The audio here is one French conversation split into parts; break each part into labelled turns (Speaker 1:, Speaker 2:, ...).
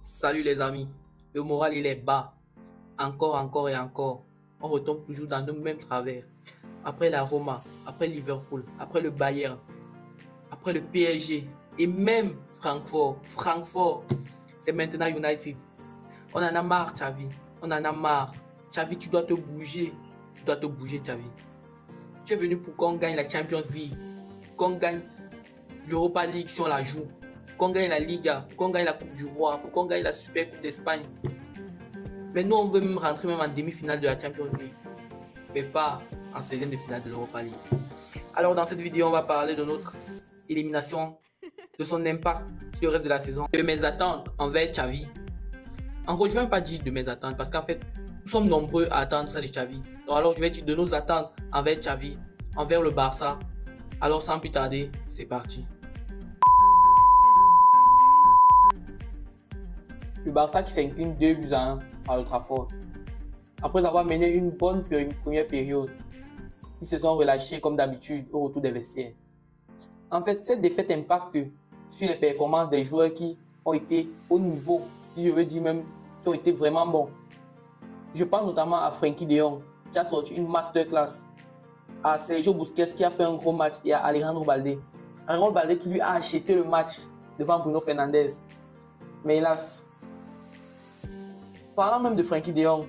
Speaker 1: Salut les amis, le moral il est bas, encore et encore. On retombe toujours dans nos mêmes travers. Après la Roma, après Liverpool, après le Bayern, après le PSG et même Francfort, c'est maintenant United. On en a marre, Xavi, on en a marre. Xavi, tu dois te bouger, Xavi. Tu es venu pour qu'on gagne la Champions League, qu'on gagne l'Europa League si on la joue, qu'on gagne la Liga, qu'on gagne la Coupe du Roi, qu'on gagne la Super Coupe d'Espagne. Mais nous, on veut même rentrer même en demi-finale de la Champions League, mais pas en 16e de finale de l'Europa League. Alors dans cette vidéo, on va parler de notre élimination, de son impact sur le reste de la saison, de mes attentes envers Xavi. En gros, je ne vais pas dire de mes attentes parce qu'en fait, nous sommes nombreux à attendre ça de Xavi. Alors je vais dire de nos attentes envers Xavi, envers le Barça. Alors sans plus tarder, c'est parti. Le Barça qui s'incline 2-1 à Old Trafford. Après avoir mené une bonne première période, ils se sont relâchés comme d'habitude au retour des vestiaires. En fait, cette défaite impacte sur les performances des joueurs qui ont été au niveau, si je veux dire même, qui ont été vraiment bons. Je pense notamment à Frenkie de Jong qui a sorti une masterclass, à Sergio Busquets qui a fait un gros match et à Alejandro Balde. Alejandro Balde qui lui a acheté le match devant Bruno Fernandes. Mais hélas, parlant même de Frenkie de Jong,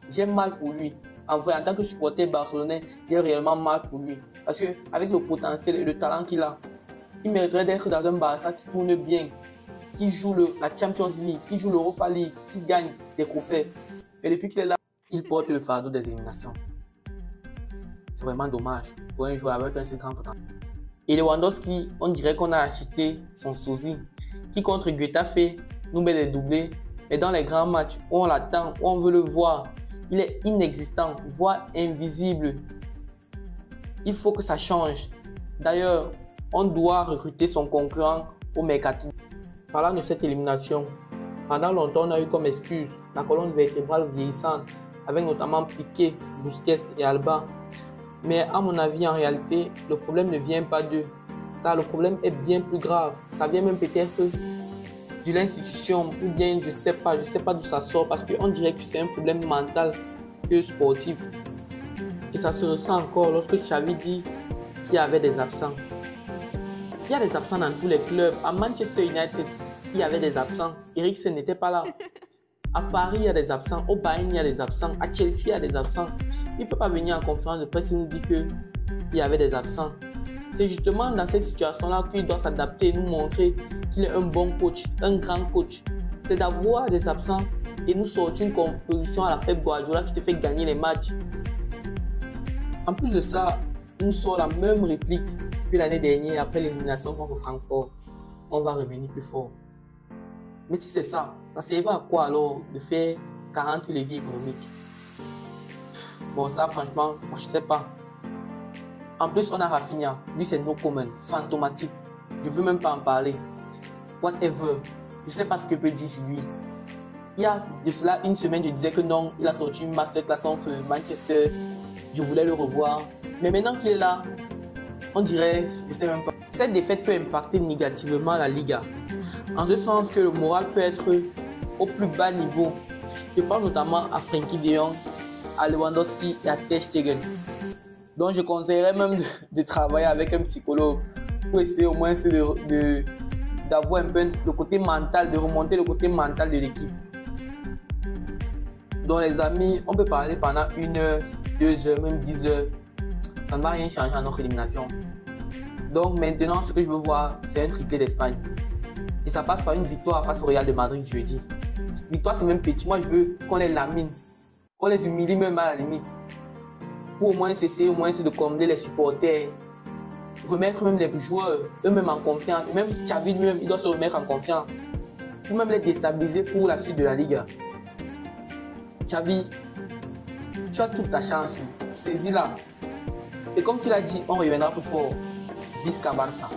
Speaker 1: j'ai mal pour lui. En vrai, en tant que supporter barcelonais, j'ai réellement mal pour lui. Parce qu'avec le potentiel et le talent qu'il a, il mériterait d'être dans un Barça qui tourne bien, qui joue la Champions League, qui joue l'Europa League, qui gagne des trophées. Et depuis qu'il est là, il porte le fardeau des éliminations. C'est vraiment dommage pour un joueur avec un si grand potentiel. Et Lewandowski, on dirait qu'on a acheté son sosie, qui contre Getafe nous met des doublés. Mais dans les grands matchs où on l'attend, où on veut le voir, il est inexistant, voire invisible. Il faut que ça change. D'ailleurs, on doit recruter son concurrent au mercato. Parlant de cette élimination, pendant longtemps on a eu comme excuse la colonne vertébrale vieillissante, avec notamment Piqué, Busquets et Alba. Mais à mon avis, en réalité, le problème ne vient pas d'eux, car le problème est bien plus grave. Ça vient même peut-être de l'institution, ou bien je sais pas d'où ça sort, parce qu'on dirait que c'est un problème mental que sportif. Et ça se ressent encore lorsque Xavi dit qu'il y avait des absents. Il y a des absents dans tous les clubs. À Manchester United, il y avait des absents. Eriksen n'était pas là. À Paris, il y a des absents. Au Bayern, il y a des absents. À Chelsea, il y a des absents. Il ne peut pas venir en conférence de presse et nous dire qu'il y avait des absents. C'est justement dans cette situation-là qu'il doit s'adapter et nous montrer qu'il est un bon coach, un grand coach. C'est d'avoir des absents et nous sortir une composition à la Pep Guardiola qui te fait gagner les matchs. En plus de ça, nous sort la même réplique que l'année dernière après l'élimination contre Francfort. On va revenir plus fort. Mais si c'est ça, ça servait à quoi alors de faire 40 leviers économiques? Bon, ça franchement, moi, je sais pas. En plus, on a Rafinha. Lui, c'est no comment, fantomatique. Je veux même pas en parler. Whatever. Je sais pas ce que peut dire sur lui. Il y a de cela une semaine, je disais que non, il a sorti une masterclass contre Manchester. Je voulais le revoir. Mais maintenant qu'il est là, on dirait, je sais même pas. Cette défaite peut impacter négativement la Liga. En ce sens que le moral peut être au plus bas niveau. Je pense notamment à Frenkie de Jong, à Lewandowski et à Ter Stegen. Donc je conseillerais même de travailler avec un psychologue pour essayer au moins d'avoir un peu le côté mental, de remonter le côté mental de l'équipe. Donc les amis, on peut parler pendant 1 heure, 2 heures, même 10 heures. Ça ne va rien changer à notre élimination. Donc maintenant, ce que je veux voir, c'est un triplé d'Espagne. Et ça passe par une victoire face au Real de Madrid jeudi. Victoire, c'est même petit. Moi, je veux qu'on les lamine, qu'on les humilie même à la limite. Pour au moins essayer de combler les supporters, remettre même les joueurs eux-mêmes en confiance. Même Xavi lui-même, il doit se remettre en confiance. Pour même les déstabiliser pour la suite de la Liga. Xavi, tu as toute ta chance, saisis-la. Et comme tu l'as dit, on reviendra plus fort. Visca Barça.